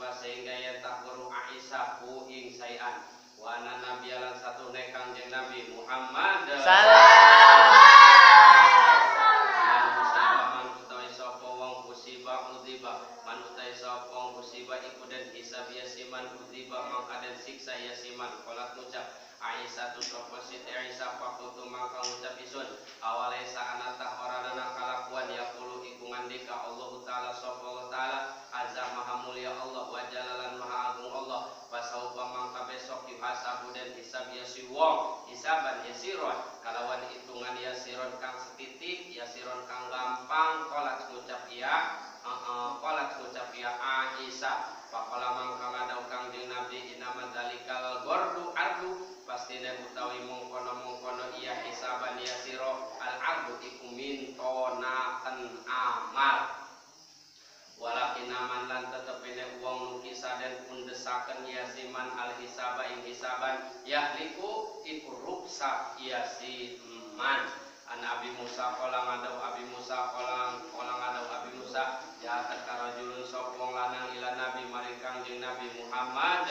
sehingga yentah guru Aisyah ku ing sayan wa anna nabiyalan satune Kangjeng Nabi Muhammad siksa yasiman kolat ngucap Aisyah tu proposit Aisyah fakutu maka ngucap isun awalnya sa'anatah oranana kalakuan yakulu ikungan dika Allah ta'ala sopa ta'ala azza maha mulia Allah wa jalalan maha agung Allah pasaupa mangka besok yuhasabu dan hisab yasi wong hisaban yasiron kalawan hitungan yasiron kang setitik yasiron kang gampang kolat ngucap iya Aisyah pakola mangka ngadau Kangjeng Nabi inaman dalikal gordu ardu pasti dan utawi mongkono iya hisaban yasiro al ardu iku mintonaken amal walakin aman lan tetepene uang lukisa dan pundesaken yasiman al hisaba ing hisaban yahliku iku ruksa yasiman an Abi Musa kolang ngadau Abi Musa kolang ngadau Abi Musa ya karajulun sopong lanang ila Nabi maring Kangjeng Nabi Muhammad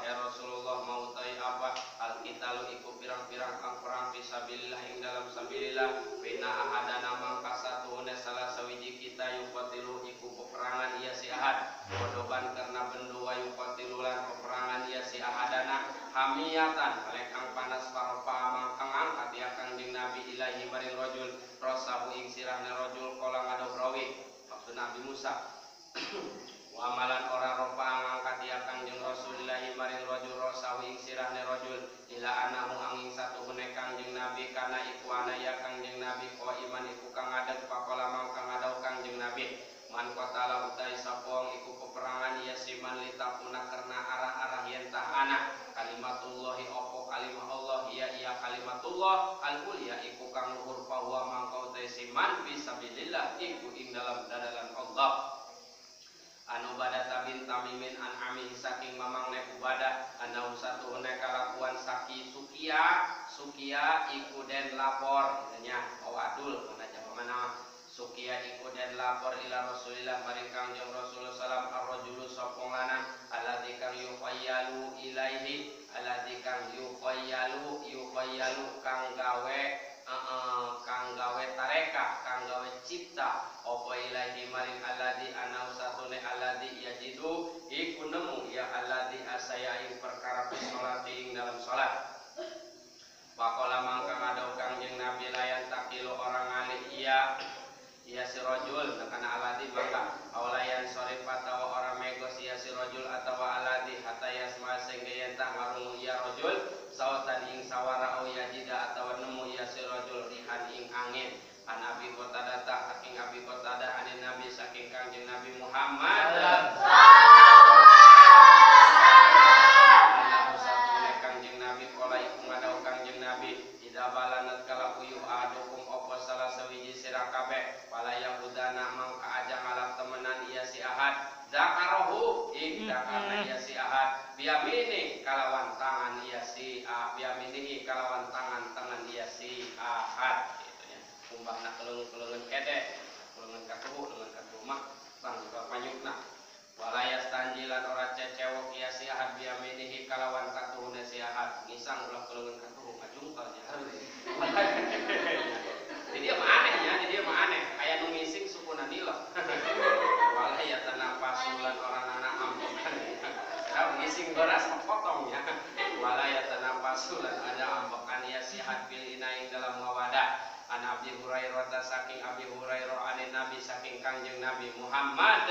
ya Rasulullah mau tai apa alqitalu iku pirang-pirang kang perang fisabilillah ing dalam sabilillah bina ahadana mangka satune salah sawiji kita yuqatilu iku peperangan iya si ahad bodoban karena bendu wa yuqatilu lan peperangan iya si ahadana hamiyatan lekang panas paropa mangkang angkat ya Kangjeng Nabi ilahi maring rajul rosahu ing sirahna rajul kala ngadau rawi maksud Nabi Musa wa amalan ora ropa ngangkat ya Kangjeng Rasulillahi maring rajul rosahu ing sirahna rajul ila anahu angin satu hune Kangjeng Nabi kana iku ana ya Kangjeng Nabi ko iman iku kang ngadeg pakola mangkang ngadau Kangjeng Nabi man qatala utai sapong iku peperangan ya siman litapuna karena arah-arah yen tahana kalimatullahi opo kalimah Allah iya kalimatullah al-ulya iku kang luhur bahwa mangkau utai siman fisabilillah iku ing dalam dadalan Allah anu badata bin tamimin an ami saking mamang ne ubadah anu satu hene kalakuan saki sukia iku den lapor nya awadul mana japa mana sukia iku den lapor ila Rasulillah maring Kangjeng Rasulullah sallam ar-rajulu sopong lanang alladzi kang yukhayyalu ilaihi alladzi kang yukhayyalu kang gawe tareka kang gawe cipta apa ilaihi maring alladzi ana satune alladzi yajidu iku nemu ya alladzi asaya ing perkara salati ing dalam salat pakola mangka ngadau Kangjeng Nabi layan takilu orang alih iya si rajul nekana aladi maka awlayan sorifat atau orang megos iya si rajul atau aladi hatta yasma sehingga yentah ngarungu iya rajul sautan ing sawara au yajida atau nemu iya si rajul rihan ing angin an Abi Qatadah saking Abi Qatadah anin Nabi saking Kangjeng Nabi Muhammad Kangjeng Nabi kola iku ngadau Kangjeng Nabi ida balanat kala uyuh adukum opo salah sawiji sira kabeh walaya budana mangka aja ngalap temenan iya si ahad zakarohu ing zakarna iya si ahad biyamini kalawan tangan iya si biyaminihi kalawan tangan iya si ahad gitu ya kumbahna kelungan kede kelungan katuhu kelungan katumah bang juga panyukna walaya stanjilan ora cecewok iya si ahad biyaminihi kalawan katuhuna si ahad ngisang ulah kelungan katuhu ngajungkal jahar jadi mah aneh kayak nungising sukuna nila walah ya tanah pasulan orang anak ambekan kalau ngising beras potong ya walah ya tanah pasulan ada ambekan ya sihat bil inaing dalam mawadah an Abi Hurairah saking Abi Hurairah anin Nabi saking Kangjeng Nabi Muhammad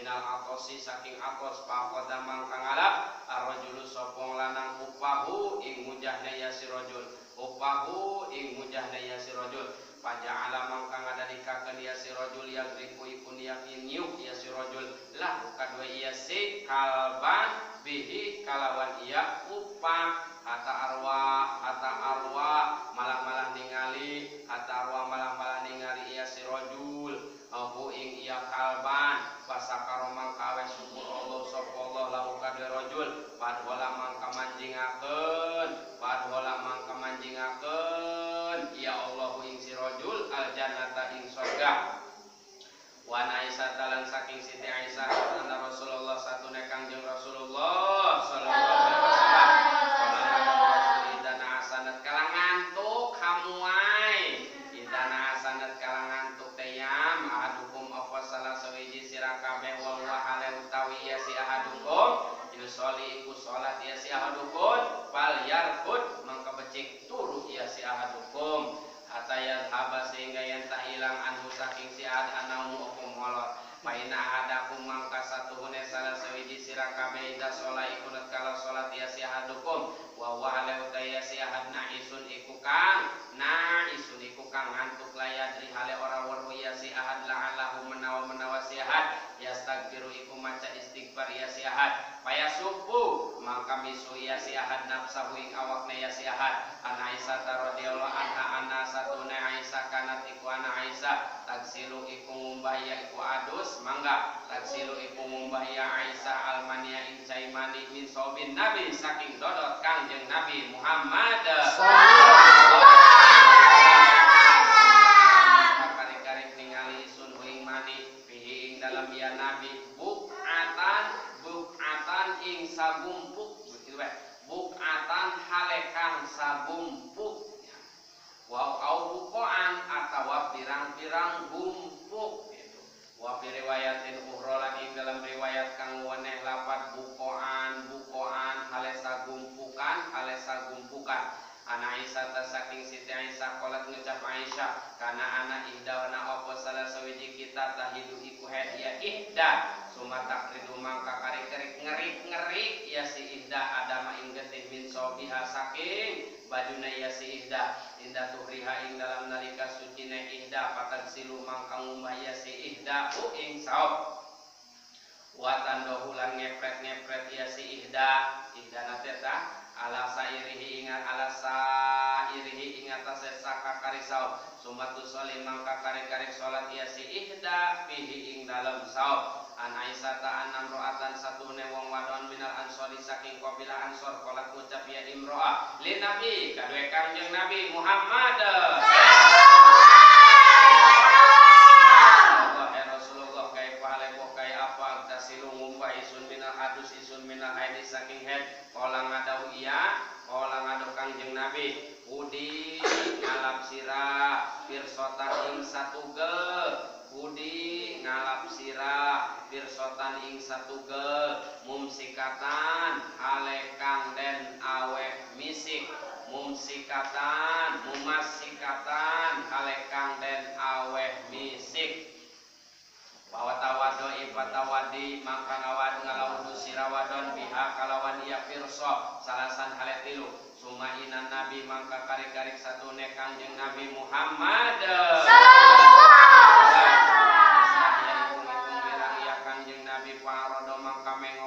minal atosi saking atos pakoda mangkang alap arrojulu sopong lanang upahu ing mujahna yasi rojul upahu ing mujahna yasi rojul paja'ala mangkang ada dikaken yasi rojul yagriku ikun yakinyuk yasi rojul lah kadua yasi kalban bihi kalawan iya upah hata arwa malah ningali yasi rojul aku ing iya kalban pasakaro mangkawe syukur Allah sapa Allah lahu padhola mangka manjingakeun ya Allah ing si rajul al jannata ing surga. Wan Aisyah talan saking Siti Aisyah anna Rasulullah satune Kangjeng Rasulullah sallallahu alaihi wasallam qala idana asanat kalangantuk hamuai idana asanat kalangantuk tayam ahadukum apa salah sawiji sira kabeh wa hale utawi ya si ahadukum yusoli iku salat ya si ahadukum fal yarkud mangka becik turu ya si ahadukum atayat haba sehingga yang tak hilang anhu saking si anaumu okum molor paina hadakum mangka satuhune salah sawiji sira kabeh ida sholat ikunat kala sholat ya si ahadukum wa wa'ala utaya si ahad na'isun iku kang ngantuk layadri hale ora weruh ya si ahad la'allahu menawa si ahad yastagfiru iku maca istighfar ya si ahad paya subuh mangka misu ya si ahad nafsahu ing awakna ya si ahad ana Aisyah radhiyallahu anha anna satuna Aisyah kanat iku ana Aisyah taksilu iku ngumbah ya iku adus mangga taksilu iku ngumbah ya Aisyah almania ing caimani min sobin nabi saking dodot Kangjeng Nabi Muhammad sallallahu kari-kari ningali sun ing mani fihi ing dalam ya nabi bukatan ing sagumpuk begitu bae bukatan halekang sagumpuk wa bukoan atawa pirang-pirang gumpuk gitu wa riwayatin ukhra lagi dalam riwayat kang weneh lapat bukoan hale sagumpukan ana Aisyah saking Siti Aisyah qalat ngucap Aisyah kana ana ihdawana apa salah sawiji kita tahidu iku hadiah ihda sumata kridu mangka kari-kari ngerik ya si ihda adama ing getih min sobiha saking bajuna ya si ihda inda tuhriha ing dalam nalika sucine ihda patad silu mangka ngumbah ya si ihda ing saub watan dohulan ngepret ya si ihda nateta ala sairihi ingat sesaka karisau sumatu sholim mangka kari-kari sholat ya si ihda fihi ing dalam saub an Aisyah ta'an amro'atan satune wong wadon minal ansori saking kabilah ansor kolak ucap ya imro'ah li nabi kadue Kangjeng Nabi Muhammad Rasulullah kaifa halepoh kai apa tasilu ngumpah isun minal hadus isun minal haidis saking head kolang ngadau Kangjeng Nabi udi ngalap sirah pirsotan ing satugel mumsikatan halekang den aweh misik mumassikatan halekang den aweh misik bahwa tawado ibadawadi maka ngalawan sirawadon biha kalawan iya pirso salasan haletilu sumainan nabi mangka kari-kari satune Kangjeng Nabi Muhammad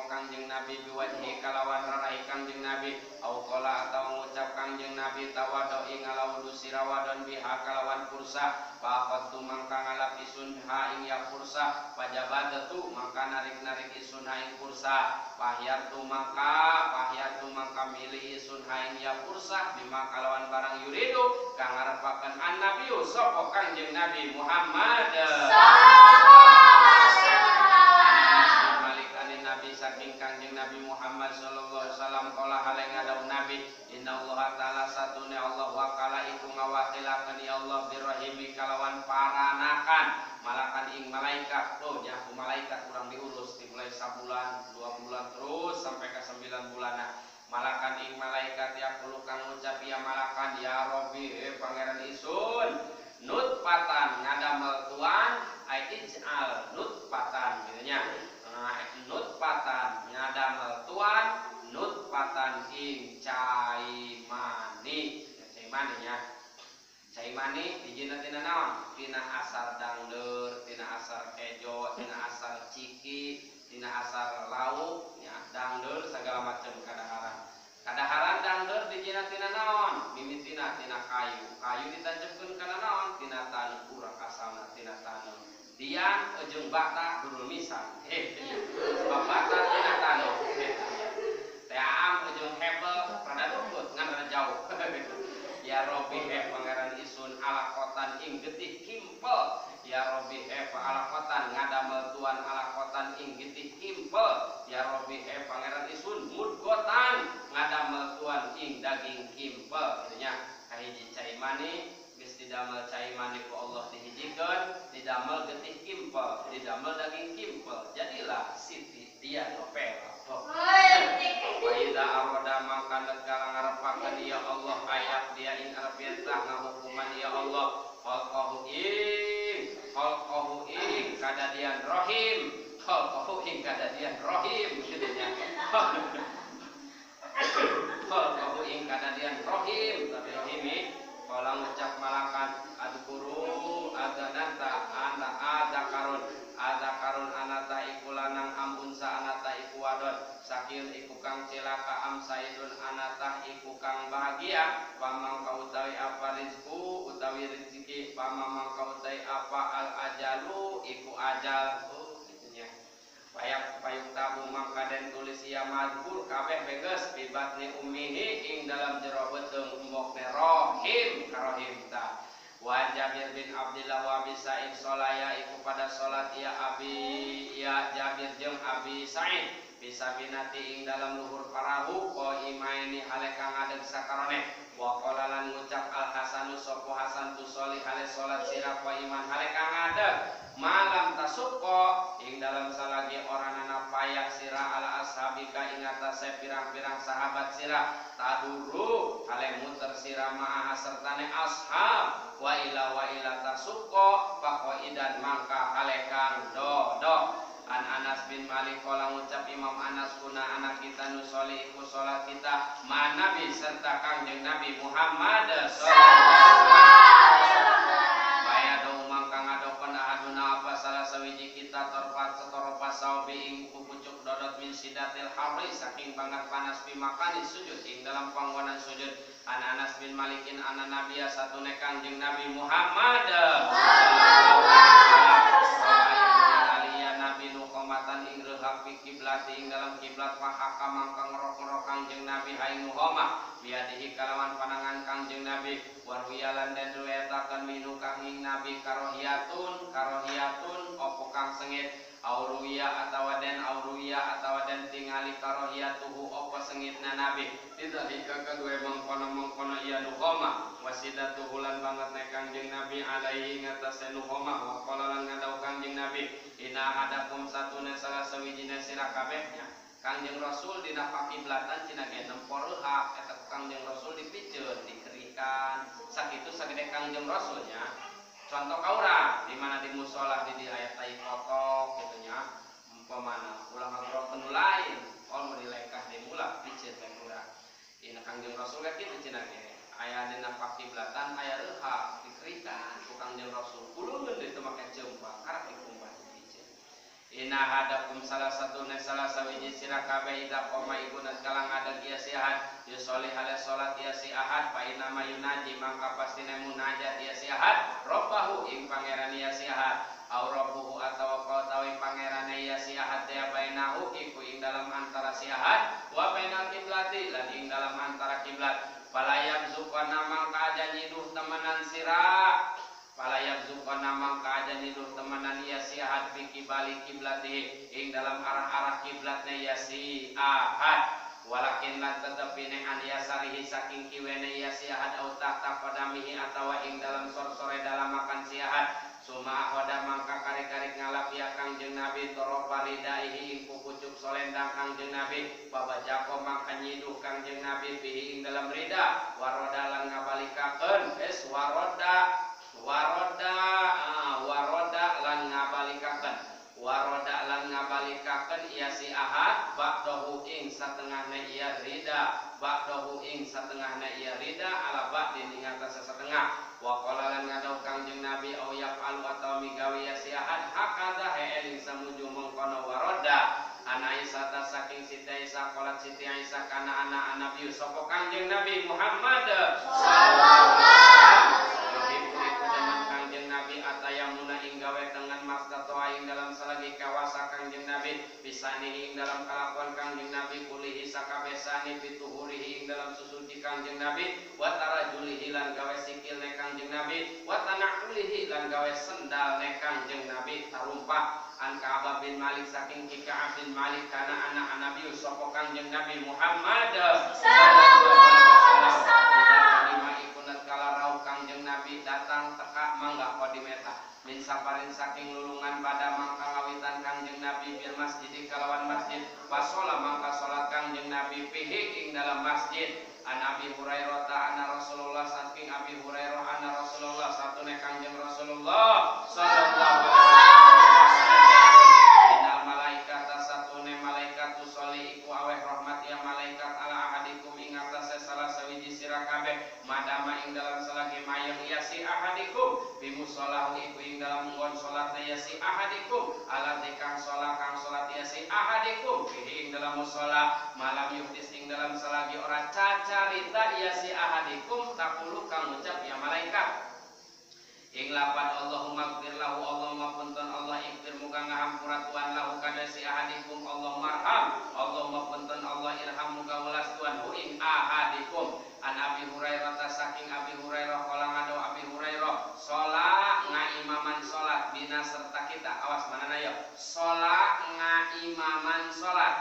Kangjeng Nabi biwajhi kalawan rarai Kangjeng Nabi au qala atau ngucap Kangjeng Nabi tawadu ngalawan sirawadon biha kalawan pursa faqatu mangka ngalap isun ha ing ya pursa pajabadatu mangka narik isun ha ing pursa pahyatu mangka milih isun ha ing ya pursa bima kalawan barang yuridu kang ngarepaken an nabiyu sapa Kangjeng Nabi Muhammad saking Kangjeng Nabi Muhammad sallallahu alaihi wasallam qala hale ngadau Nabi innallaha ta'ala satune Allah wa kala iku ngawakilaken ya Allah birahimi kalawan paranakan malakan ing malaikat tuh nya malaikat kurang diurus dimulai sabulan 2 bulan terus sampai ke 9 bulan malakan ing malaikat ya kulo kang ngucap ya malakan ya Rabbi pangeran isun nutpatan ngadamel tuan aijal nutpatan gitu nya nutpatan ngadamel tuan nutpatan ing cai mani dijina tina naon tina asar dangdeur tina asar kejo tina asar ciki tina asar lauk nya dangdeur segala macam kadaharan dangdeur dijina tina naon mimitina tina kayu ditancepkeun kana naon tina tanu urang asalna tina tanu dian jeung bata durul misan bata tina tanu sambal daging kimpel. Jadilah Siti Dian Novela. Wa idza arada mangka kala ngarepakeun ya Allah ayat dia ing arepentah ngahukuman ya Allah khalqahu ing kadadian rahim khalqahu ing kadadian rahim kieunya khalqahu ing kadadian rahim tapi rahimi kala ngucap malakan adkuru adanata anta adakarun anata iku lanang ambunsa anata iku wadon sakil iku kang cilaka am saidun anata iku kang bahagia pamang kautawi apa rizku utawi rezeki pamang kautawi apa al ajalu iku ajal gitunya payung tabu mangka den tulis ya madhur kabeh beges bibatni ummihi ing dalam jero beuteung embokne rohim karohim ta wa Jabir bin Abdillah wa Abi Sa'id sholaya iku pada salat ya Jabir jeung Abi Sa'id bisa binati ing dalam luhur parahu ko imaini hale kang ngadeg sakarone wa qala lan ngucap al hasanu sapa Hasan tu sholih hale salat sira ko iman hale kang ngadeg malam tasukko ing dalam salagi oranana payak sira ala ashabika ing atase pirang-pirang sahabat sira taduru hale muter sira ma'a sertane ashab wa ila tasukko faqaidan mangka hale kang do an Anas bin Malik kala ngucap Imam Anas kuna anak kita nu sholih iku salat kita manabi serta Kangjeng Nabi Muhammad sallallahu alaihi wasallam baya do mangka ngadokon ahaduna apa salah sawiji kita torpat setoropa saubi ing pucuk dodot min sidatil harri saking banget panas pimakani sujud ing dalam panggonan sujud an Anas bin Malikin ana nabiya satune Kangjeng Nabi Muhammad sallallahu alaihi wasallam ing rehak fi kiblat ing dalam kiblat mahaka mangka ngerok-ngerok Kangjeng Nabi haing nuhoma biadihi kalawan panangan Kangjeng Nabi warwiyalan dan riwayataken minu Kangjeng Nabi karohiyatun opo kang sengit auruya atawa den tingali karohiyatuhu opo sengitna Nabi bidzalika kadue mengkono iya nuhoma wasidatuhu lan banget nek Kangjeng Nabi alaihi ngatasé nuhoma wa qala lan ngadau Kangjeng Nabi ina hadakum satuna salah sawijina sira kabehnya Kangjeng Rasul dina pakiblatan cenah ge nempor hak eta Kangjeng Rasul dipikeun dikerikan sakitu sagede Kangjeng Rasulnya contoh kaura di mana di mushola di ayat tai kotok gitunya umpamana ulah ngagrok nu lain ol dilekah di mula piceun teh urang ina Kangjeng Rasul ge kitu cenah ge aya dina pakiblatan aya reuha dikerikan ku Kangjeng Rasul kulungeun di teu make ceumpang karep dikumpan ina hadakum salah sawiji sira kabeh ida qoma ibunat kalang ada dia sihat yusolli hale salat dia si ahad fa inna mayunaji mangka pastine munajat dia si ahad rabbahu ing pangeran dia si ahad au rabbuhu atawa kautawi pangerane dia si ahad dia bainahu iku ing dalam antara si ahad wa bainal kiblati lan ing dalam antara kiblat falayab zukana mangka aja nyiduh temenan sira palayab zukana mangka aja niduh temenan ya si ahad fi kibali kiblatihi ing dalam arah-arah kiblatnya ya si ahad walakin lan tetapi ning an yasarihi saking kiwene ya si ahad au tahta qadamihi atawa ing dalam sor-sore dalam makan si ahad suma ahoda mangka kari-kari ngalap ya Kangjeng Nabi toro paridaihi ing pucuk solendang Kangjeng Nabi babajako mangka nyiduh Kangjeng Nabi bihi ing dalam rida waroda lan ngabalikakeun waroda lan ngabalikaken iya si ahad ba'dahu ing satengahna iya rida ala ba'din ing atas setengah wa qala lan ngadau Kangjeng Nabi au yaqalu atawa migawi ya si ahad hakada eling samuju mengkono waroda ana Aisyah saking Siti Aisyah qalat Siti Aisyah kana anak Nabi sapa Kangjeng Nabi Muhammad sallallahu alaihi wasallam Kangjeng Nabi atayamuna ing gawe tengen mastatoa ing dalam salagi kawasa Kangjeng Nabi bisani ing dalam kalakuan Kangjeng Nabi kulihi sakabesani pituhurihi ing dalam susuci Kangjeng Nabi wa tarajulihi lan gawe sikil ne Kangjeng Nabi wa tanaqulihi lan gawe sendal ne Kangjeng Nabi tarumpah an Ka'ab bin Malik saking Ka'ab bin Malik kana anak Nabi sapa Kangjeng Nabi Muhammad sallallahu alaihi wasallam ikunat kala rauh Kangjeng Nabi datang teka mangga kodimeta min saparin saking lulungan pada mangka ngawit Fasola mangka salat Kangjeng Nabi fihi ing dalam masjid. An Abi Hurairah anna Rasulullah saking Abi Hurairah anna Rasulullah satune Kangjeng Rasulullah sallallahu alaihi wasallam innal malaikata satune malaikat tusolli iku aweh rahmat ya malaikat ala ahadikum ing atase salah sawiji sira kabeh madama ing dalam salagi mayang ya si ahadikum bimusallahu iku ing dalam nggon salat ya si ahadikum ala dikang salat ya si ahadikum fihi ing dalam musala malam yuhdis ing dalam salagi ora cacarita ya si ahadikum takulu kang ucap ya malaikat ing lapan Allahumma gfir lahu Allahumma punten Allah ighfir muga ngahampura Tuhan lahu kada si ahadikum Allahumma arham Allahumma punten Allah irham muga welas Tuhan hu ing ahadikum. An Abi Hurairah saking Abi Hurairah kala ngado Abi Hurairah sholat ngaimaman sholat bina serta kita awas manana ya sholat ngaimaman sholat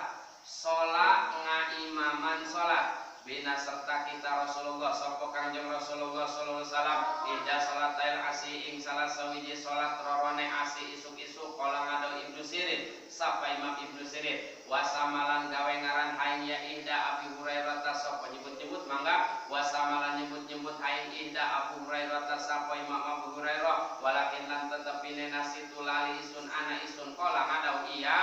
bina serta kita Rasulullah sapa Kangjeng Rasulullah sallallahu alaihi wasallam ida salatail asi ing salah sawiji salat rorone asi isuk-isuk kala ngado Ibnu Sirin sapa Imam Ibnu Sirin wasamalan gawe ngaran haing ya ida Abi Hurairah sapa nyebut-nyebut mangga wasamalan nyebut-nyebut haing ida Abu Hurairah sapa Imam Abu Hurairah walakin lan tetepine nasi tulali isun ana isun kala ngado iya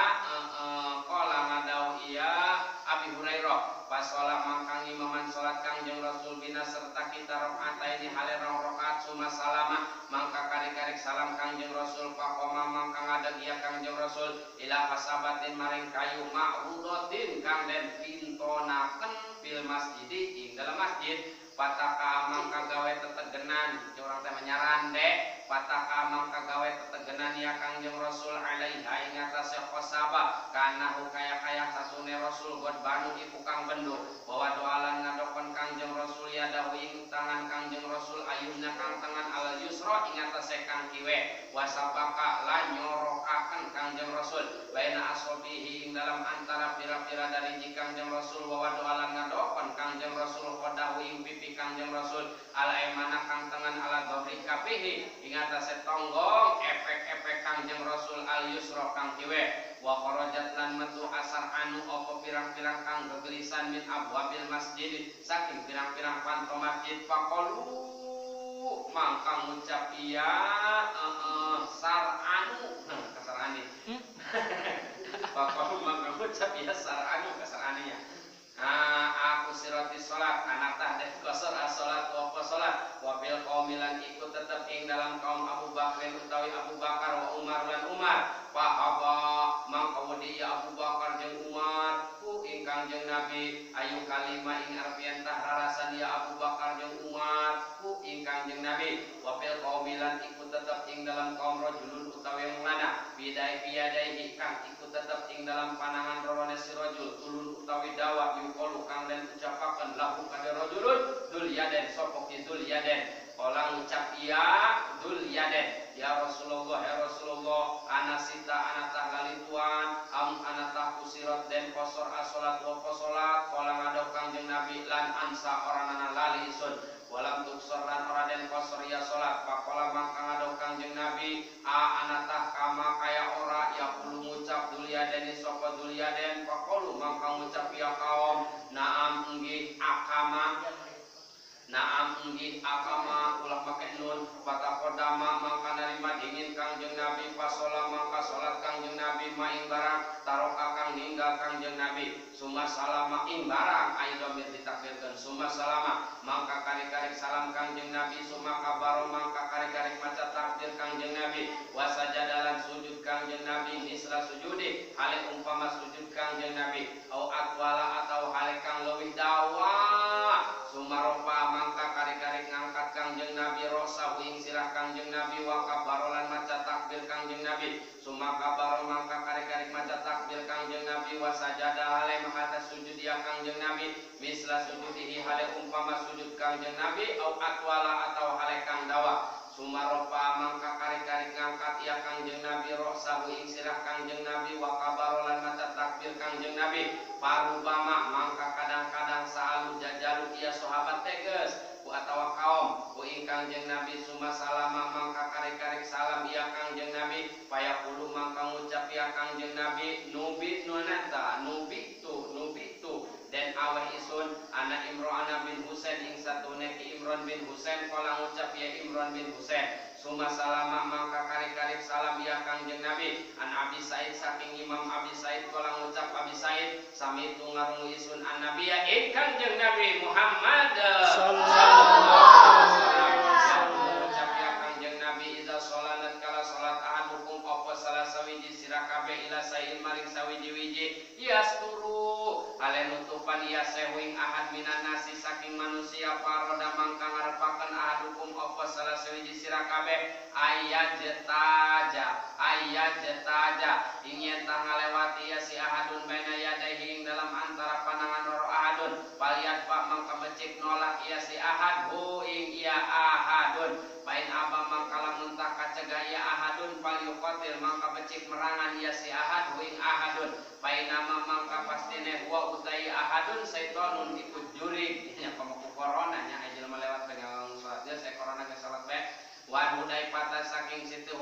Abi Hurairah pasola mangkang imaman salat Kangjeng Rasul bina serta kita rakaataini hale rakaat suma salama mangka karek-karek salam Kangjeng Rasul faqoma mangkang ada dia Kangjeng Rasul ila hasabatin maring kayu ma'rudatin kang den pintonaken fil masjid ing dalam masjid pataka mangka gawe tetegenan orang teh menyaran dek pataka mangka gawe tetegenan ya Kangjeng Rasul alaiha ing atase khosabah kana kaya satune Rasul god banu iku kang bendo bahwa doalan ngadokon Kangjeng Rasul ya dahu ing tangan Kangjeng Rasul ayunna kang tangan al yusra ing atase kang kiwe wasabaka la nyorokaken Kangjeng Rasul baina asobihi ing dalam antara pira-pira dari Kangjeng Rasul bahwa doalan ngadokon Kangjeng Rasul kodahu ing pipi Kangjeng Rasul ala emana kang tangan ala dhahri kafihi ing atase tonggong efek-efek Kangjeng Rasul al yusra kang kiwe wa kharajat lan metu asar anu apa pirang-pirang kang gegelisan min abwabil masjid saking pirang-pirang panto masjid faqalu mangkang ngucap iya sar anu kasar ani faqalu mangkang ngucap iya sar anu kasar aninya aku sirati salat anak tah deh qasar as-salat wa salat wa bil qaumilan ikut tetep ing dalam kaum Abu Bakar utawi Abu Bakar wa Umar lan Umar fahaba mangkawudi ya Abu Bakar jeung Umar ku ing Kangjeng Nabi ayu kalima ing arpian tah rarasan ya Abu Bakar jeung Umar ku ing Kangjeng Nabi wa bil qaumilan ikut tetep ing dalam kaum rajulun utawi mulana bidai piyadai kang ikut tetep ing dalam panangan rorone si rajul tulun utawi dawa yuqalu kang den ucapaken lahu kada rajulun dul yaden sapa ki dul yaden kala ngucap iya dul yaden ya Rasulullah anasita anatah lalituan anatah kusirat den kosor asolat wa kosolat kala ngadok Kangjeng Nabi lan ansa oranana lali isun walam tuksor lan ora den kosor ya salat pakola mangka ngadok Kangjeng Nabi anatah kama kaya ora ya kudu ngucap dul yaden sapa dul yaden pakolu mangka ngucap ya kaum naam nggih akama ulah make nun fatakodama mangka narima dingin Kangjeng Nabi pasola mangka salat Kangjeng Nabi maing barang taroka kang ninggal Kangjeng Nabi summa salama ing barang aidomir ditakbirkeun summa salama mangka karek-karek salam Kangjeng Nabi summa kabaro mangka karek-karek maca takbir Kangjeng Nabi wasajadalan sujud Kangjeng Nabi misla sujudi hale umpama sujud Kangjeng Nabi au atwala atau hale kang leuwih dawa sumaropa mangka karek-karek ngangkat Kangjeng Nabi rosa ing sirah Kangjeng Nabi wa kabarolan maca takbir Kangjeng Nabi summa kabaro mangka karek-karek maca takbir Kangjeng Nabi wa sajada hale mahata sujud ya Kangjeng Nabi misla sujudihi hale umpama sujud Kangjeng Nabi au atwala atau hale kang dawa sumaropa mangka karek-karek ngangkat ya Kangjeng Nabi rosa ing sirah Kangjeng Nabi wa kabarolan maca takbir Kangjeng Nabi parubama mangka kadang-kadang saalu jajalu ia sahabat teges ku atawa kaum ku ing Kangjeng Nabi summa salama mangka karek-karek salam ia Kangjeng Nabi payaqulu mangka ngucap ya Kangjeng Nabi nubi nunata nubi aweh isun anak Imran bin Husain ing satune ki Imran bin Husain kala ngucap ya Imran bin Husain summa salama mangka karib-karib salam ya Kangjeng Nabi an Abi Said saking Imam Abi Said kala ngucap Abi Said sami tu ngarungu isun an Nabi ya Kangjeng Nabi Muhammad sallallahu alaihi wasallam ngucap ya Kangjeng Nabi idza sholat kala salat ahadukum apa salah sawiji sira kabeh ila sain maring sawiji-wiji yasturu ale nutupan ya sewing ahad minan nasi saking manusia paroda mangka ngarepaken ahadukum apa salah sawiji sira kabeh ayat jetaja ingin tang ngalewati ya si ahadun baina yadaihi ing dalam antara panangan roro ahadun paliat pak mangka becik nolak ya si ahad hu ing ya ahadun pain aba mangka lamun tak kacegah ya ahadun paliuqatil mangka becik merangan ya si ahad hu ing ahadun pain nama mangka pastine huwa utai ahadun saitonun ikut jurig nya pamaku corona nya ajil melewat dengan salat dia saya corona ke salat bae wan Hudzaifah saking situ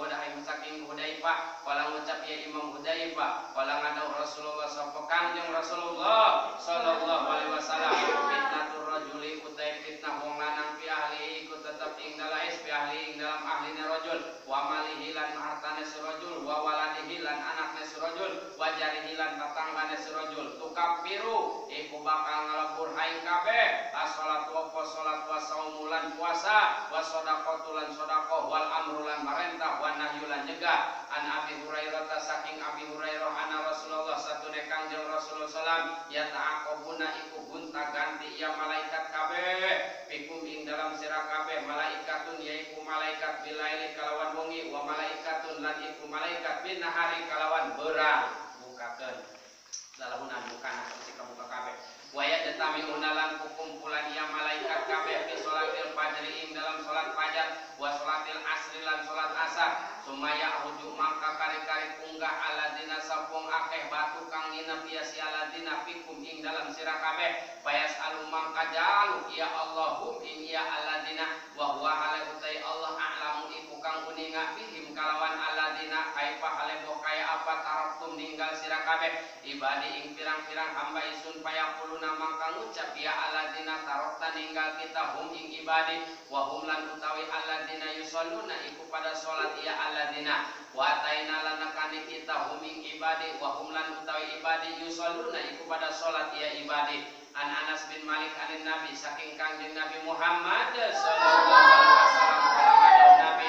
saking Hudzaifah kala ngucap ya Imam Hudzaifah kala ngadau Rasulullah sapa Kangjeng Rasulullah sallallahu alaihi wasallam fitnatur rajuli utai fitnah wong lanang fi ahli iku tetep ing dalais fi ahli ing dalam ahline rajul wa malihi lan hartane surajul wa waladihi lan anakne surajul wa jarihi lan tatanggane surajul tukafiru iku bakal ngalebur haing kabeh as-shalatu wa salat wa saumulan puasa wa shadaqatu lan shadaqah wal amrulan marentah wa nahyulan nyegah an Abi Hurairah saking Abi Hurairah ana Rasulullah satune Kangjeng Rasulullah sallam ya ta'aqabuna iku gunta ganti ya malaikat kabeh fikum ing dalam sira kabeh malaikatun yaiku malaikat bilaili kalawan wengi wa malaikatun lan iku malaikat bin nahari kalawan beurang bukakeun dalahunan bukana sing kabuka kabeh waya detami unalan kumpulan ya malaikat kabeh fi sholatil fajri ing dalam salat fajar wa sholatil asri lan salat asar sumaya rujuk mangka kari-kari punggah aladina sapung akeh batu kang nginep ya si aladina fikum ing dalam sira kabeh payas alu mangka jaluk ya Allahum ing ya aladina wa huwa hale utai Allah a'lamu iku kang uninga bihim kalawan aladina kaifa hale kaya apa tarabtum ninggal sira kabeh ibadi ing pirang-pirang hamba isun payaquluna mangka ngucap ya aladina tarabta ninggal kita hum ing ibadi wa hum lan utawi aladina yusalluna iku pada salat ya aladina wa taina lan nakani kita hum ing ibadi wa hum lan utawi ibadi yusalluna iku pada salat ya ibadi an Anas bin Malik anin Nabi saking Kangjeng Nabi Muhammad sallallahu alaihi wasallam kala Nabi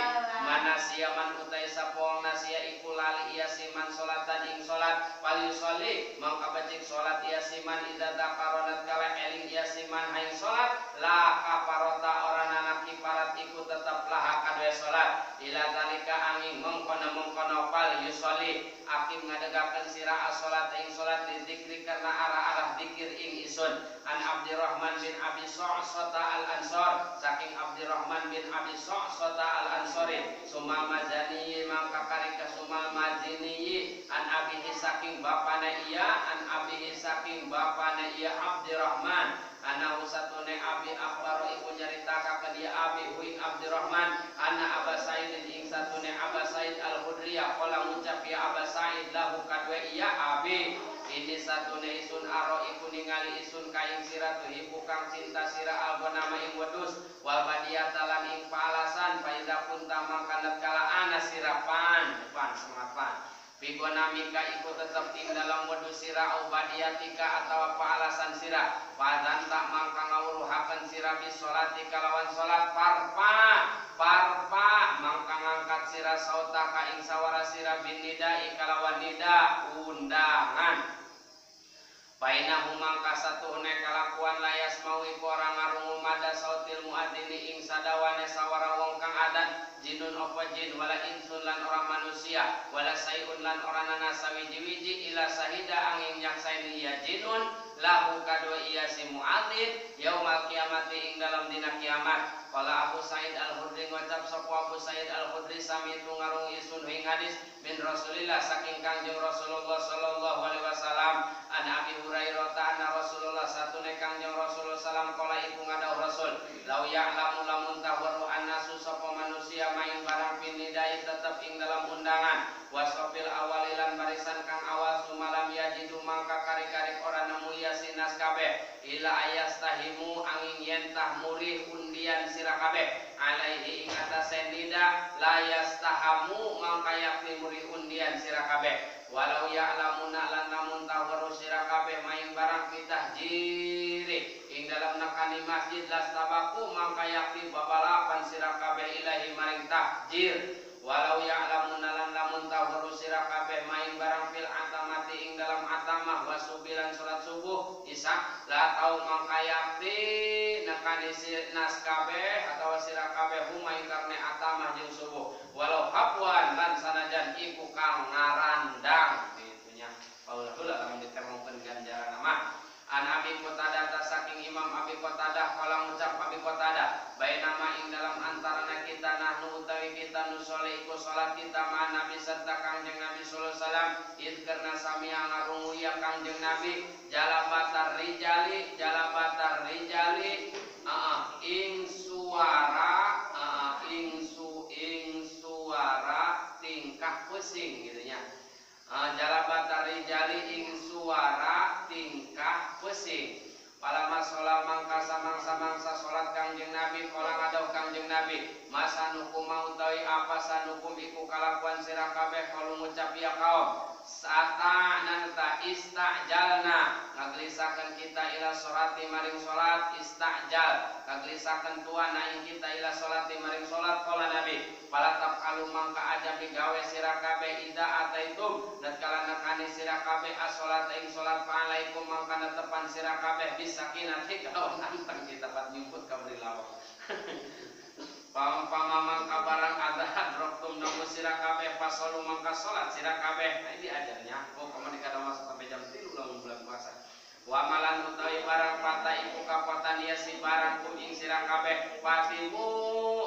manasia man utai sapong nasia iku lali iya siman salatan ing salat pali sholli mangka becik salat iya siman idza taqaronat kala eling iya siman haing salat la kafarota orang anak kiparat iku tetep laha kadue salat ila zalika angin mengkono pal yusolli akim ngadegakeun sira as-salat ing salat dizikri karena arah-arah zikir ing isun an Abdurrahman bin Abi Sa'sata al-Ansar saking Abdurrahman bin Abi Sa'sata al-Ansari sumal mazani mangka karika sumal mazini an abihi saking bapane iya an abihi saking bapane iya Abdurrahman ana usatune abi akhbaro iku nyaritakeun dia abi hu Abdurrahman ana Aba Said ing satune Aba Said al-Khudriyah kala ngucap ya Aba Said lahu kadwe iya abi ini satune isun aro iku ningali isun kaing sira tuhibu kang cinta sira algonama ing wedus wal badiyata lan ing palasan paida punta mangka kala ana sira pan semangat pan bigonamika iku tetep ing dalam wedus sira au badiyatika atawa palasan sira padan tak mangka ngawruhaken sira bis sholati kalawan salat parpa mangka ngangkat sira sautaka ing sawara sira bin nidai kalawan nida undangan baina humangka satuhune kalakuan layas mau iku orang ngarungu mada sautil muadzini ing sadawane sawara wong kang adan jinun apa jin wala insun lan orang manusia wala sayun lan orang nana sawiji-wiji ila sahida angin nyaksaini ya jinun lahu kadwa iya si muadzin yaumal kiamati ing dalam dina kiamat qala Abu Said al-Khudri ngucap sapa Abu Said al-Khudri sami tu ngarung isun ing hadis bin Rasulillah saking Kangjeng Rasulullah sallallahu alaihi wasallam an Abi Hurairah ta'ana Rasulullah satune Kangjeng Rasulullah sallam kala iku ngadau Rasul lau ya'lamu lamun tahwaru annasu sapa manusia main barang pinidai tetep ing dalam undangan wasofil awalilan barisan kang awal sumalam yajidu mangka kari-kari ora nemu yasin naskah kabeh ila ayastahimu angin yentah murih undian sira kabeh alaihi ing atase nida la yastahamu mangka yakti murih undian sira kabeh walau ya'lamuna lan namun tawaru sira kabeh main barang pitahjiri ing dalam nekani masjid lastabaku mangka yakti babalapan sira kabeh ilahi maring tahjir walau ya'lamuna lan namun tawaru sira kabeh main barang fil atamati ing dalam atamah wasubilan salat subuh isya la tau mangka yakti nekani nas kabeh atau sira kabeh humai karne atamah jeung subuh walau habwan lan sanajan iku kang ngarandang gitunya paulah lamun ditemongkeun ganjaran mah an Abi Qatadah saking Imam Abi Qatadah kala ngucap Abi Qatadah bainama ing dalam antarana kita nahnu utawi kita nusoleh iku salat kita ma Nabi serta Kangjeng Nabi sallallahu alaihi wasallam id karna sami ngarungu ya Kangjeng Nabi jalabatar rijali ing suara tingkah pusing gitu nya jalabatar rijali ing suara tingkah pusing palama sholat mangka samangsa sholat Kangjeng Nabi kala ngadau Kangjeng Nabi masa nukum mau tawi apa sanukum iku kalakuan sira kabeh kalau ngucap ya kaum sata nanta istajalna ngagelisaken kita ila sholati maring sholat istajal ngagelisaken tuana ing kita ila sholati maring sholat kala Nabi palatab alu mangka aja bigawe sira kabeh ida ataitum natkala nekani sira kabeh as-sholat ing sholat fa'alaikum mangka netepan sira kabeh bisakinati kawan anteng kita pat nyumput kabri lawak pamamang kabarang ada droktum namu sira kabeh pasolu mangka sholat sira kabeh nah ini ajarnya kamu kada masuk sampai jam 3 lamun bulan puasa wa malan utawi barang pata iku kapatan ya si barang kum ing sira kabeh patimu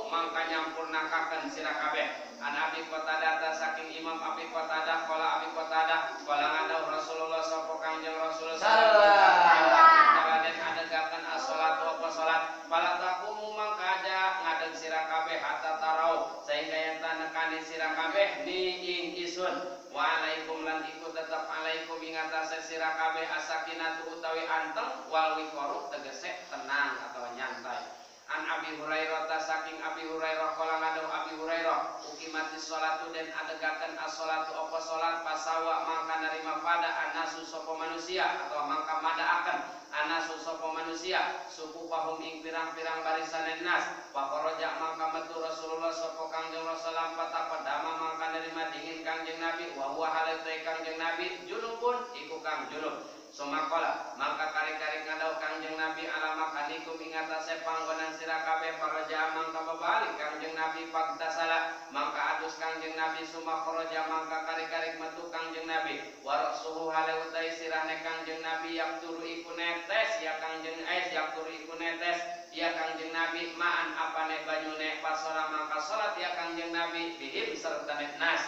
mangka nyampurnakaken sira kabeh an Abi Qatadah saking Imam Abi Qatadah qala Abi Qatadah qala ngadaw Rasulullah sapa Kangjeng Rasul sallallahu alaihi wasallam adegaken as-shalatu apa salat pala taqumu mangka aja ngadeg sira kabeh hatta tarau sehingga yen tanekani sira kabeh ni ing isun wa alaikum lan iku tetep alaikum ing atase sira kabeh asakinatu utawi anteng wal wiqaru tegese tenang atau nyantai an Abi Hurairah saking Abi Hurairah kala ngadau Abi Hurairah ukimatis sholatu den adegaken as-sholatu apa salat pasawa mangka narima pada anasu sapa manusia atau mangka madaaken anasu sapa manusia suku pahum ing pirang-pirang barisan nas wa kharaja mangka metu Rasulullah sapa Kangjeng Rasulullah patapadama mangka narima dingin Kangjeng Nabi wa huwa halate Kangjeng Nabi junubun iku kang junub sumakola mangka kari-kari ngadau Kangjeng Nabi alama kanikum ing atase panggonan sira kabeh paraja mangka bebalik Kangjeng Nabi pagtasala mangka adus Kangjeng Nabi sumakharaja mangka kari-kari metu Kangjeng Nabi warasuhu hale utai sirane Kangjeng Nabi yak turu iku netes ya Kangjeng yak turu iku netes ya Kangjeng Nabi maan apane banyune pasora mangka salat ya Kangjeng Nabi bihim serta nas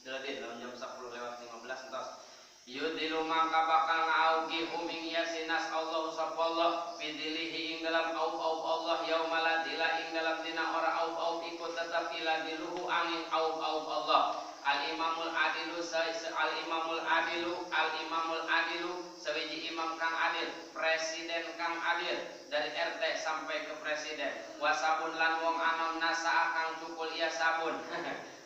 dadi dalam jam 10:15 entos yudilu maka bakal ngaugi huming yasinas Allah sapallah bidilihi ing dalam au Allah yaumala dila ing dalam dina ora au ikut tetap ila diluhu angin au Allah al-imamul adilu al-imamul adilu sewiji imam kang adil presiden kang adil dari RT sampai ke presiden wasabun lan wong anom nasa kang cukul iya sabun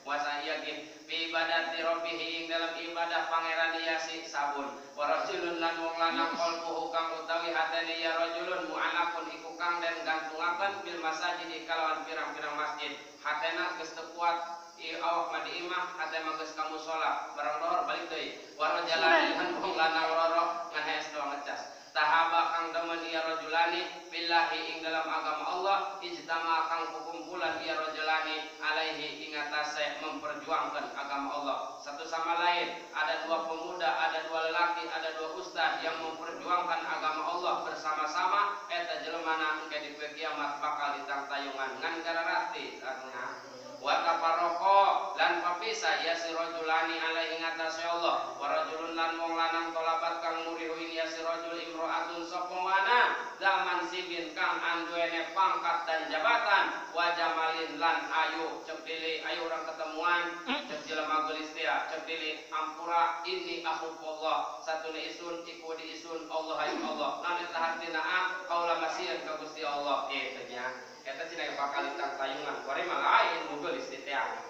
wasa yakin bi ibadati rabbih ing dalam ibadah pangeran iya si sabun wa rajulun lan wong lanang qalbuhu kang utawi hatene ya rajulun mu'allaqun iku kang den gantungaken bil masajid kalawan pirang-pirang masjid hatena geus teu kuat awak mah diimah hate mah geus ka musala barang dohor balik deui wa rajulan lan wong lanang loro ngahes doang ngecas tahaba kang demen iya rajulani billahi ing dalam agama Allah ijtama kang kukumpulan iya rajulani alaihi ing atase memperjuangkan agama Allah satu sama lain ada dua pemuda ada dua lelaki ada dua ustaz yang memperjuangkan agama Allah bersama-sama eta jelema engke di kiamat bakal ditangtayungan ngan gararati karena wa tafarraqa lan papisa ya si rajulani alaihi ngatasé Allah wa rajulun lan wong lanang tolabat kang murihu ya si rajul imro'atun sapa wana zaman sibin kang anduene pangkat dan jabatan wa jamalin lan ayu cek pilih ayu orang ketemuan cek jelema gelistia cek pilih ampura ini akhullah satune isun iku di isun Allah ayu Allah tinaam kaula masieun ka Gusti Allah kitu nya. Eta cenah bakal tayungan. Kore mah lain mugel istitiang.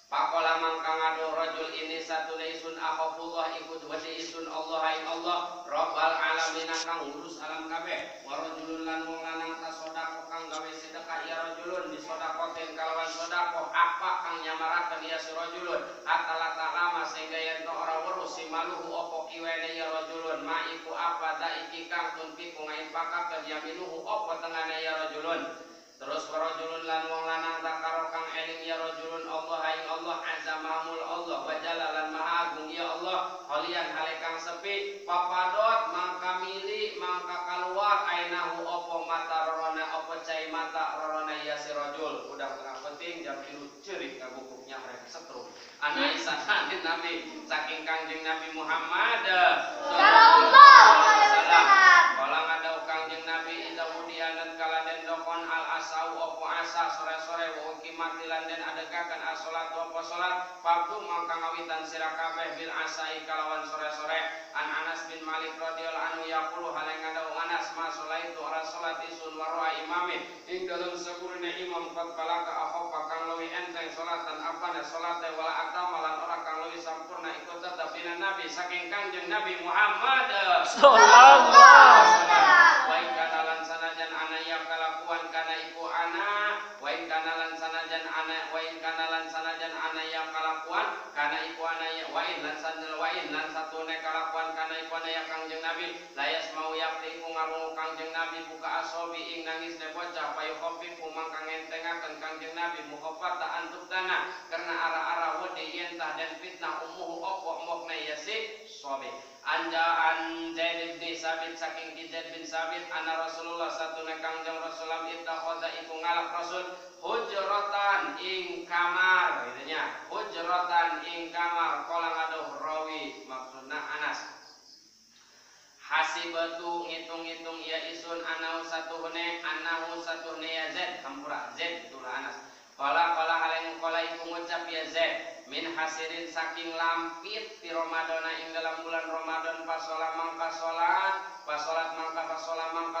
Pakola mangka ngadu rajul ini satu isun akhafullah ikut wadi isun Allah hai Allah Rabbal alamin kang ngurus alam kabeh warajulun lan wong lanang tasodaqo kang gawe sedekah ya rajulun disodakotin kalawan sodaqo apa kang nyamarakeun ya si rajulun atala ta'lama sehingga yen ora weruh si maluhu opo kiwene ya rajulun ma iku apa daiki kang tunpiku ngain pakakeun yaminuhu opo tengane ya rajulun. Terus warajulun lan wong lanang takaro kang eling ya rajulun Allah ing Allah azamahul Allah wa jalalan maha agung ya Allah halian hale kang sepi papadot mangka mili mangka kaluar ainahu opo mata rorona opo cai mata rorona ya si rajul udah tengah penting jam 3 ceurik ka bukuknya mereka setrum ana Aisyah hadis Nabi saking Kangjeng Nabi Muhammad sallallahu alaihi wasallam kala ngadau Kangjeng Nabi ida mudianan kala den dokon al asau opo asa sore-sore wa kimatilan den adegaken as-salat opo salat fardhu mangka ngawitan sira kabeh bil asai kalawan sore-sore an Anas bin Malik radhiyallahu anhu yaqulu haleng ngadau Anas ma salaitu ora salat isun warwa imamin ing dalem sakurine imam qad balaka akhafa kang luwih enteng salatan apane salate wala atamalan ora kang luwih sampurna iku tetep dina Nabi saking Kangjeng Nabi Muhammad sallallahu alaihi wasallam wa kanalan sanajan anaya kalakuan kana iku ana wa kanalan sanajan ana wa kanalan sanajan anaya kalakuan kana iku anaya wa lan sanjal wa lan satune kalakuan kana iku anaya Kangjeng Nabi layas mau yakti iku ngarungu Kangjeng Nabi buka asobi ing nangisne bocah payu kopi mangka ngentengaken Kangjeng Nabi mukhafata antuk dana karena ara-ara wedi yen tah den fitnah umuhu opo mokna yasi sobe Anjaan Zaid bin Sabit saking Zaid bin Sabit ana Rasulullah satune Kangjeng Rasulullah ittakhadha iku ngalap Rasul hujratan ing kamar gitu nya hujratan ing kamar kala ngaduh rawi maksudna Anas hasibatu ngitung-ngitung ya isun anahu satuhune ya Zaid hampura Zaid itulah Anas kala haleng kala iku ngucap ya Zaid min hasirin saking lampit di Ramadana ing dalam bulan Ramadan pasola mangka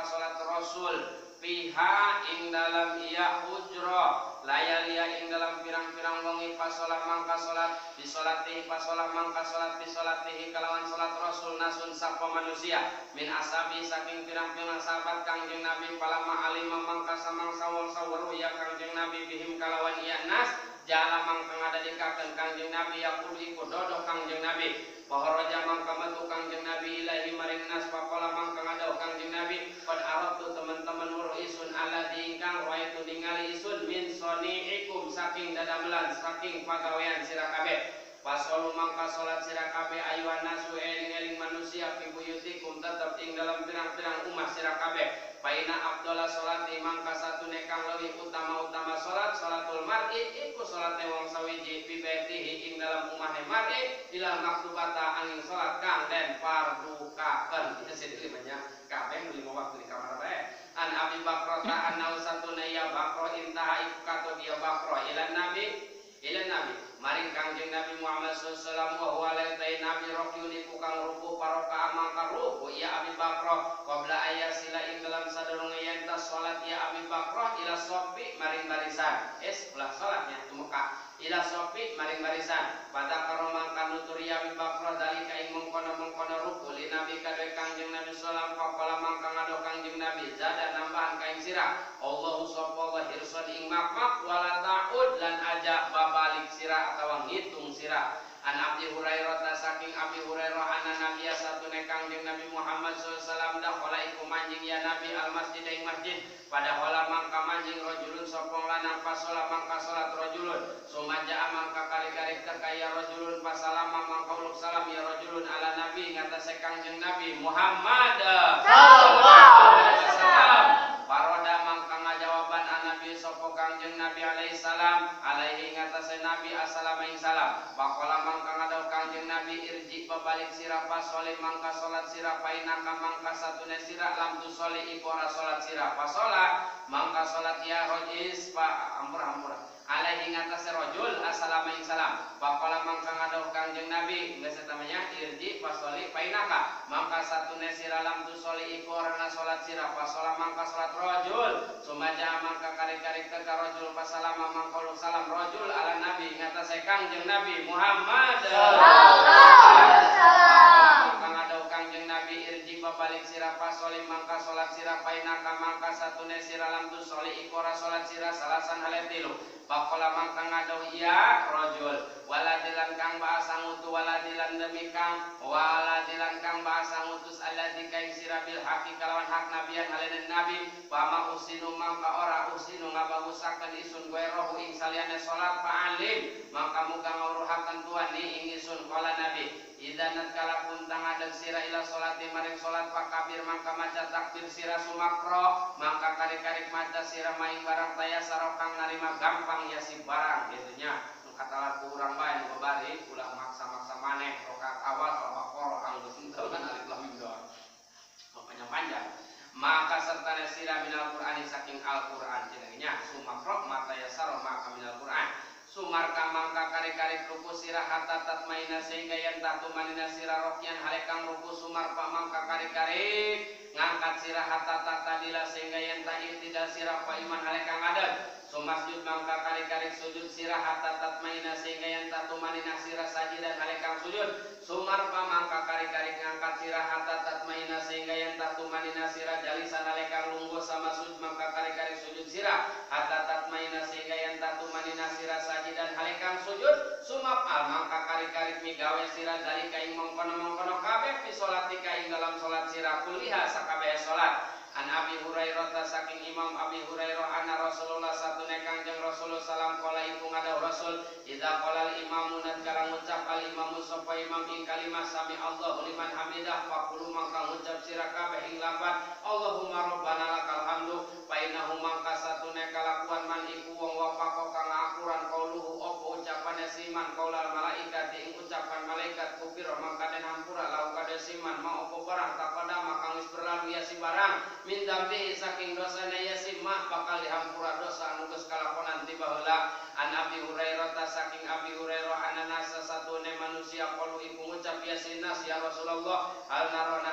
salat Rasul piha ing dalam iya hujra layalia ing dalam pirang-pirang wengi pasola mangka salat bisolatihi pasola mangka salat bisolatihi kalawan salat Rasul nasun sapa manusia min asabi saking pirang-pirang sahabat Kangjeng Nabi palama alima mangka samang sawal ya Kangjeng Nabi bihim kalawan iya nas jala mangka ngadadikakeun Kangjeng Nabi yaqul iku dodo Kangjeng Nabi paharaja mangka metu Kangjeng Nabi ilahi maring nas faqala mangka ngadau Kangjeng Nabi qad arabtu teman-teman weruh isun alladzi ingkang waitu ningali isun min soniikum saking dadamelan saking pagawean sira kabeh pasolu mangka salat sira kabeh ayuhan nasu eling-eling manusia fi buyutikum tetep ing dalam pirang-pirang umat sira kabeh Paina abdullah salati mangka satune kang leuwih utama salat salatul mar'i iku salate wong sawiji fi baitihi ing dalam umahne mar'i ila maktubata angin salat kang den fardukaken itu sedih banyak kabeh meuli waktu di kamar bae an Abi Bakro ta anau satune ya Bakro intaha iku kato dia Bakro ila nabi maring Kangjeng Nabi Muhammad sallallahu alaihi wasallam wa huwa nabi rakyun iku kang ruku paroka mangka ruku ya Abi Bakro qabla ayasila ing dalam sadurunge yen tas salat ya Abi Bakro ila sofi maring barisan ulah salatnya tumeka ila sofi maring barisan pada karo mangka nuturi Abi Bakro dalika ing mengkono ruku li Nabi kadhe Kangjeng Nabi sallallahu alaihi wasallam faqala mangka ngado Kangjeng Nabi zada nambahan ka ing sira Allahu sapa wa hirsan ing makmak wala ta'ud lan aja babalik sira atawa ngitung sira an Abi Hurairah saking Abi Hurairah ana nabiya satune Kangjeng Nabi Muhammad sallallahu alaihi wasallam dakhala iku manjing ya Nabi al masjid ing masjid pada hala mangka manjing rajulun sapa lanang pasola mangka salat rajulun sumaja mangka kali-kali kaya rajulun pasalama mangka uluk salam ya rajulun ala nabi ngatasé Kangjeng Nabi Muhammad sallallahu alaihi wasallam paroda mangka ngajawaban anabi sapa Kangjeng Nabi alaihi salam alaihi ngatasé Nabi assalamu ing salam faqala mangka ngadau Kangjeng Nabi irji babalik sira pasole mangka salat sira painaka mangka satune sira lam tu soli iku ora salat sira pasola mangka salat ya rojis pa ampura alaihi ngatasé rajul assalamu ing salam. Faqala mangka ngadawuh Kangjeng Nabi geus eta mah irji fasoli painaka mangka satune sira lam tu soli iku orangna salat sira fasola mangka salat rajul sumaja mangka kari-kari ka rajul fasalama mangka lu salam rajul ala nabi ngatasé Kangjeng Nabi Muhammad sallallahu alaihi wasallam. Mangka ngadawuh Kangjeng Nabi irji babalik sira fasoli mangka salat sira painaka mangka satune sira lam tu soli iku ora salat sira salasan hale tilu. Pakola mangka ngadawuh iya rajul waladilan kang bahasa ngutu waladilan demi kang waladilan kang bahasa ngutus alladzi kaing sira bil haqi kalawan hak nabiyan haleun nabi pama usinu mangka ora usinu ngabagusakeun isun goe rohu ing saliyane salat fa'alim mangka muga ngawruhakeun tuan ni ing isun qala nabi idanat kala puntang adeg sira ila salati maring salat pakabir mangka maca takbir sira sumakro mangka kari-kari maca sira maing barang taya sarok kang narima gampang ya si barang gitunya kata lagu urang bae nu babari ulah maksa-maksa maneh rakaat awal al-baqarah kang geus entel kan alif lam mim doang panjang maka sertana sira minal qur'ani saking al-qur'an cenah sumakro mata ya sarok maka minal qur'an sumarka mangka kari-kari ruku sira hatta tatmaina sehingga yen tatumanina sira rokyan halekang ruku sumarpa mangka kari-kari ngangkat sira hatta tatadila sehingga yen ta ihtidal sira pa iman halekang adab sumasjud mangka kari-kari sujud sira hatta tatmaina sehingga yen tatumanina sira sajidan halekang sujud sumarpa mangka kari-kari ngangkat sira hatta tatmaina sehingga yen tatumanina sira jalisan halekang lungguh sama sujud mangka kari-kari sujud sira hatta tatmaina sehingga yen tatumanina sira dan halikang sujud sumap al mangka kari-kari migawe sira dari kaing mengkono-mengkono kabeh fi salatika ing dalam salat sira kuliha sakabeh salat. An Abi Hurairah saking Imam Abi Hurairah anna Rasulullah satune Kangjeng Rasulullah salam qala iku ngadawuh Rasul idza qala al imamu nadkara ngucap al imamu sapa imam ing kalimah sami Allahu liman hamidah faqulu mangka ngucap sira kabeh ing lapan Allahumma rabbana lakal hamdu fa innahu mangka satune kalakuan man iku wong wafaqo kang akuran qauluhu apa ucapane siman qaulal malaikat ing ucapan malaikat kupir mangka den hampura lau kade siman ma apa barang tapada maka wis berlalu ya si barang min dambi saking dosana yasim mah bakal dihampura dosa anu geus kalakonan ti baheula. An Abi Hurairah saking Abi Hurairah anana satune manusia qalu iku ngucap yasinas ya Rasulullah hal naro